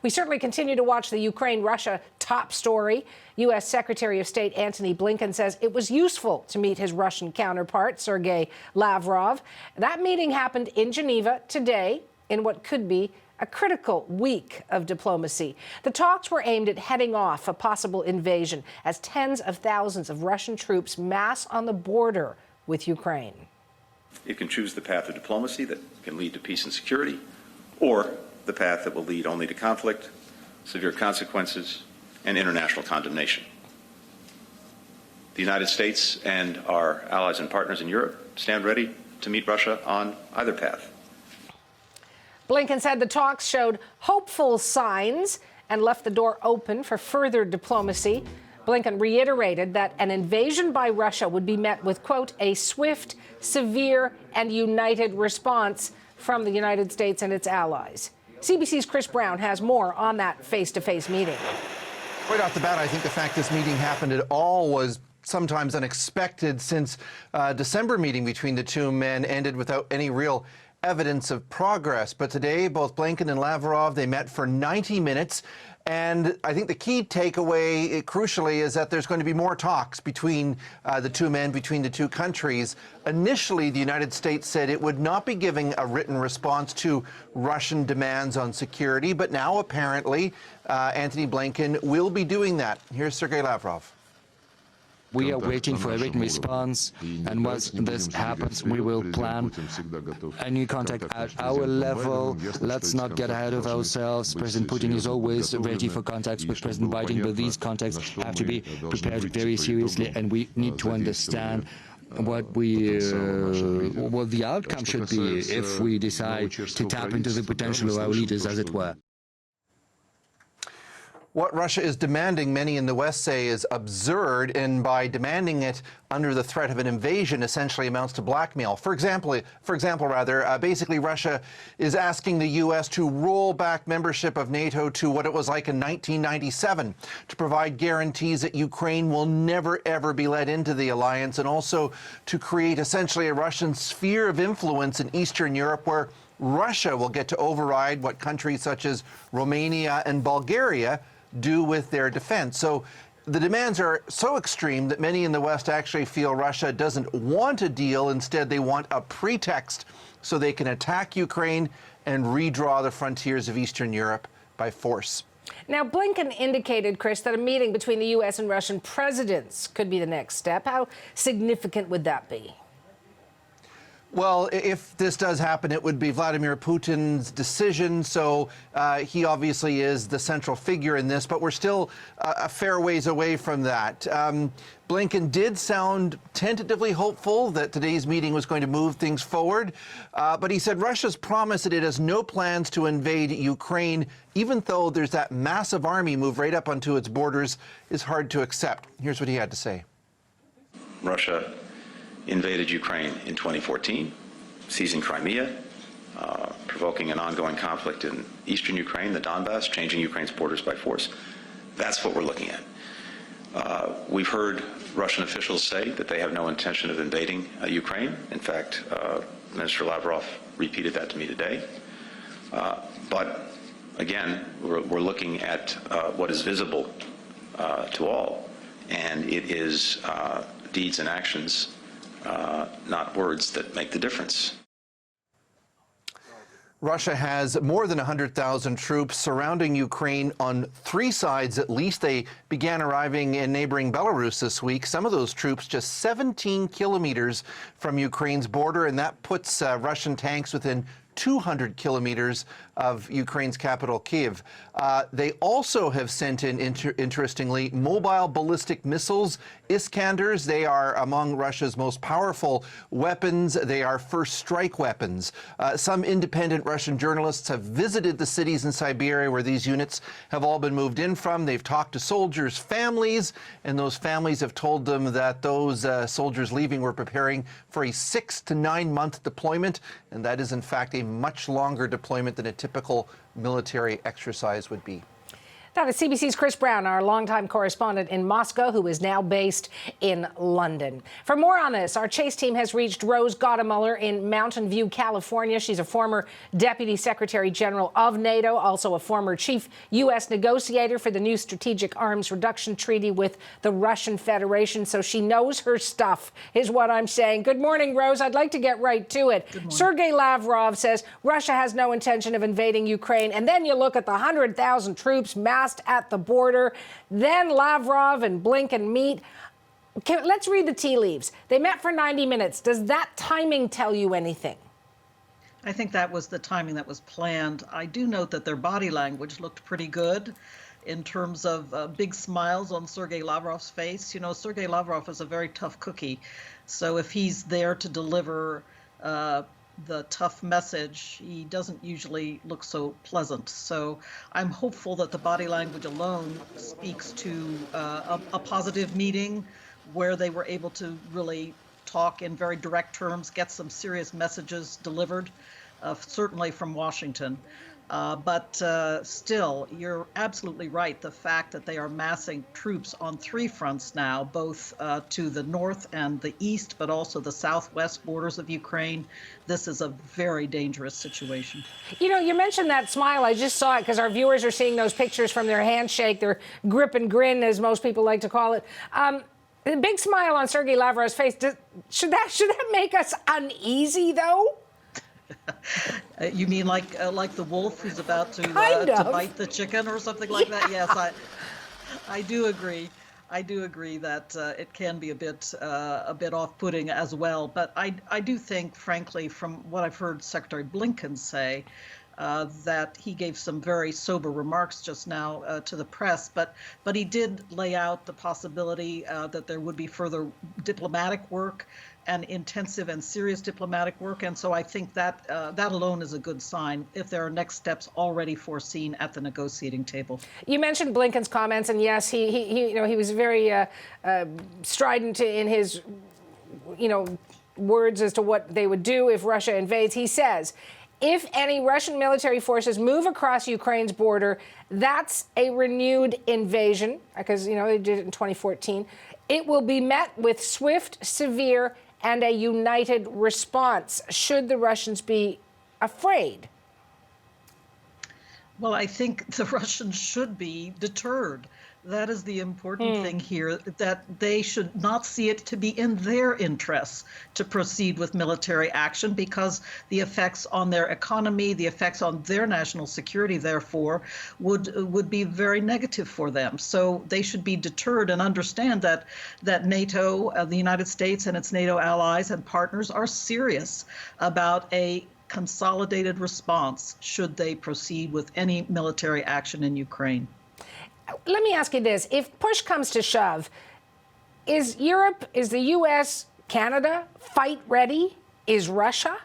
We certainly continue to watch the Ukraine-Russia top story. U.S. Secretary of State Antony Blinken says it was useful to meet his Russian counterpart, Sergei Lavrov. That meeting happened in Geneva today in what could be a critical week of diplomacy. The talks were aimed at heading off a possible invasion as tens of thousands of Russian troops mass on the border with Ukraine. It can choose the path of diplomacy that can lead to peace and security, or the path that will lead only to conflict, severe consequences, and international condemnation. The United States and our allies and partners in Europe stand ready to meet Russia on either path. Blinken said the talks showed hopeful signs and left the door open for further diplomacy. Blinken reiterated that an invasion by Russia would be met with, quote, a swift, severe, and united response from the United States and its allies. CBC's Chris Brown has more on that face-to-face meeting. Right off the bat, I think the fact this meeting happened at all was sometimes unexpected, since December meeting between the two men ended without any real evidence of progress. But today, both Blinken and Lavrov, they met for 90 minutes. And I think the key takeaway, crucially, is that there's going to be more talks between the two men, between the two countries. Initially, the United States said it would not be giving a written response to Russian demands on security. But now, apparently, Antony Blinken will be doing that. Here's Sergei Lavrov. We are waiting for a written response, and once this happens, we will plan a new contact at our level. Let's not get ahead of ourselves. President Putin is always ready for contacts with President Biden, but these contacts have to be prepared very seriously, and we need to understand what the outcome should be if we decide to tap into the potential of our leaders, as it were. What Russia is demanding, many in the West say, is absurd, and by demanding it under the threat of an invasion essentially amounts to blackmail. For example, basically Russia is asking the U.S. to roll back membership of NATO to what it was like in 1997, to provide guarantees that Ukraine will never, ever be let into the alliance, and also to create essentially a Russian sphere of influence in Eastern Europe where Russia will get to override what countries such as Romania and Bulgaria do with their defense. So the demands are so extreme that many in the West actually feel Russia doesn't want a deal. Instead, they want a pretext so they can attack Ukraine and redraw the frontiers of Eastern Europe by force. Now, Blinken indicated, Chris, that a meeting between the U.S. and Russian presidents could be the next step. How significant would that be? Well, if this does happen, it would be Vladimir Putin's decision, so he obviously is the central figure in this, but we're still a fair ways away from that. Blinken did sound tentatively hopeful that today's meeting was going to move things forward, but he said Russia's promise that it has no plans to invade Ukraine, even though there's that massive army move right up onto its borders, is hard to accept. Here's what he had to say. Russia invaded Ukraine in 2014, seizing Crimea, provoking an ongoing conflict in eastern Ukraine, the Donbass, changing Ukraine's borders by force. That's what we're looking at. We've heard Russian officials say that they have no intention of invading Ukraine. In fact, Minister Lavrov repeated that to me today. But again, we're looking at what is visible to all, and it is deeds and actions, not words, that make the difference. Russia has more than 100,000 troops surrounding Ukraine on three sides at least. They began arriving in neighboring Belarus this week. Some of those troops just 17 kilometers from Ukraine's border, and that puts Russian tanks within 200 kilometers of Ukraine's capital, Kyiv. They also have sent in, interestingly, mobile ballistic missiles, Iskanders. They are among Russia's most powerful weapons. They are first strike weapons. Some independent Russian journalists have visited the cities in Siberia where these units have all been moved in from. They've talked to soldiers' families, and those families have told them that those soldiers leaving were preparing for a 6 to 9 month deployment, and that is in fact a much longer deployment than a typical military exercise would be. Now to CBC's Chris Brown, our longtime correspondent in Moscow, who is now based in London. For more on this, our Chase team has reached Rose Gottemuller in Mountain View, California. She's a former Deputy Secretary General of NATO, also a former chief U.S. negotiator for the new Strategic Arms Reduction Treaty with the Russian Federation. So she knows her stuff, is what I'm saying. Good morning, Rose. I'd like to get right to it. Sergei Lavrov says Russia has no intention of invading Ukraine. And then you look at the 100,000 troops massed at the border. Then Lavrov and Blinken meet. Let's read the tea leaves. They met for 90 minutes. Does that timing tell you anything? I think that was the timing that was planned. I do note that their body language looked pretty good in terms of big smiles on Sergei Lavrov's face. You know, Sergei Lavrov is a very tough cookie. So if he's there to deliver the tough message, he doesn't usually look so pleasant. So I'm hopeful that the body language alone speaks to a positive meeting where they were able to really talk in very direct terms, get some serious messages delivered, certainly from Washington. But still, you're absolutely right. The fact that they are massing troops on three fronts now, both to the north and the east, but also the southwest borders of Ukraine, this is a very dangerous situation. You know, you mentioned that smile. I just saw it because our viewers are seeing those pictures from their handshake, their grip and grin, as most people like to call it. The big smile on Sergei Lavrov's face, should that make us uneasy, though? You mean like the wolf who's about to bite the chicken or something like that? Yes, I do agree. I do agree that it can be a bit off-putting as well. But I do think, frankly, from what I've heard Secretary Blinken say, that he gave some very sober remarks just now to the press, but he did lay out the possibility that there would be further diplomatic work and intensive and serious diplomatic work. And so I think that that alone is a good sign if there are next steps already foreseen at the negotiating table. You mentioned Blinken's comments, and yes, he was very strident in his words as to what they would do if Russia invades. He says, if any Russian military forces move across Ukraine's border, that's a renewed invasion, because they did it in 2014. It will be met with swift, severe, and a united response. Should the Russians be afraid? Well, I think the Russians should be deterred. That is the important thing here, that they should not see it to be in their interests to proceed with military action, because the effects on their economy, the effects on their national security, therefore, would be very negative for them. So they should be deterred and understand that NATO, the United States and its NATO allies and partners are serious about a consolidated response should they proceed with any military action in Ukraine. Let me ask you this. If push comes to shove, is Europe, is the U.S., Canada fight ready? Is Russia?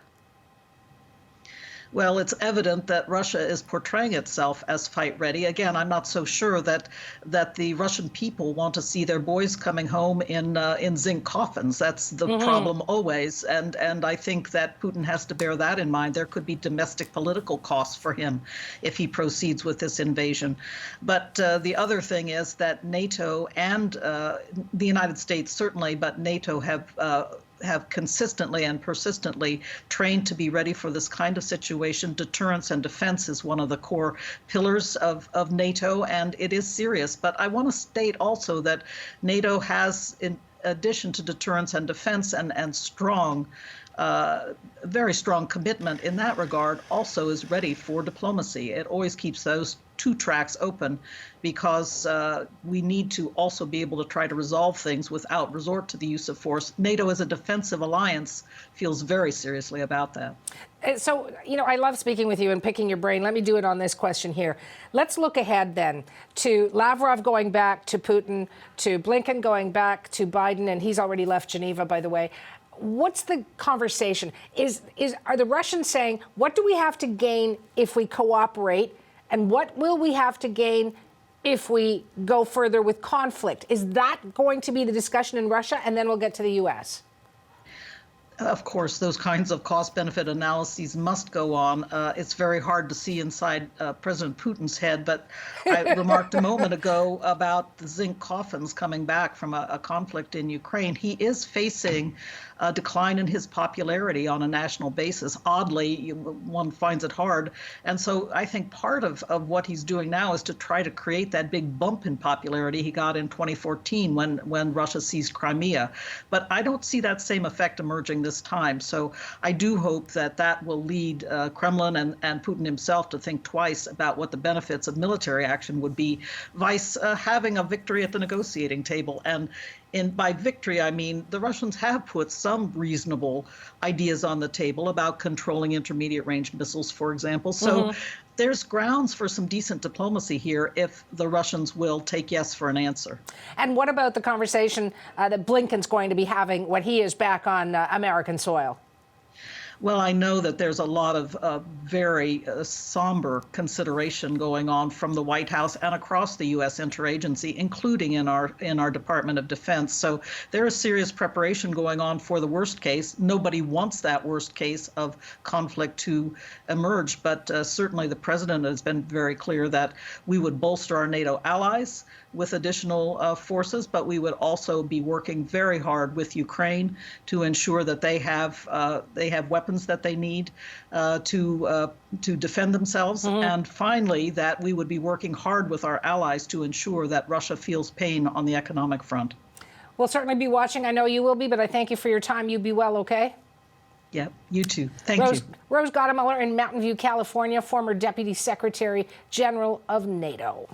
Well, it's evident that Russia is portraying itself as fight ready. Again, I'm not so sure that the Russian people want to see their boys coming home in zinc coffins. That's the problem always. And I think that Putin has to bear that in mind. There could be domestic political costs for him if he proceeds with this invasion. But the other thing is that NATO and the United States certainly, but NATO have consistently and persistently trained to be ready for this kind of situation. Deterrence and defense is one of the core pillars of NATO, and it is serious. But I want to state also that NATO has, in addition to deterrence and defense and strong, very strong commitment in that regard, also is ready for diplomacy. It always keeps those two tracks open, because we need to also be able to try to resolve things without resort to the use of force. NATO as a defensive alliance feels very seriously about that. So, I love speaking with you and picking your brain. Let me do it on this question here. Let's look ahead then to Lavrov going back to Putin, to Blinken going back to Biden, and he's already left Geneva, by the way. What's the conversation? Are the Russians saying, what do we have to gain if we cooperate? And what will we have to gain if we go further with conflict? Is that going to be the discussion in Russia? And then we'll get to the U.S. Of course, those kinds of cost-benefit analyses must go on. It's very hard to see inside President Putin's head, but I remarked a moment ago about the zinc coffins coming back from a conflict in Ukraine. He is facing a decline in his popularity on a national basis. Oddly, one finds it hard. And so I think part of what he's doing now is to try to create that big bump in popularity he got in 2014 when Russia seized Crimea. But I don't see that same effect emerging this time. So I do hope that that will lead Kremlin and Putin himself to think twice about what the benefits of military action would be, vice having a victory at the negotiating table. And by victory, I mean the Russians have put some reasonable ideas on the table about controlling intermediate range missiles, for example. So there's grounds for some decent diplomacy here if the Russians will take yes for an answer. And what about the conversation that Blinken's going to be having when he is back on American soil? Well, I know that there's a lot of very somber consideration going on from the White House and across the U.S. interagency, including in our Department of Defense. So there is serious preparation going on for the worst case. Nobody wants that worst case of conflict to emerge, but certainly the president has been very clear that we would bolster our NATO allies with additional forces, but we would also be working very hard with Ukraine to ensure that they have weapons that they need to defend themselves. And finally, that we would be working hard with our allies to ensure that Russia feels pain on the economic front. We'll certainly be watching. I know you will be, but I thank you for your time. You be well, okay? Yeah, you too. Thank you. Rose Gottemuller in Mountain View, California, former Deputy Secretary General of NATO.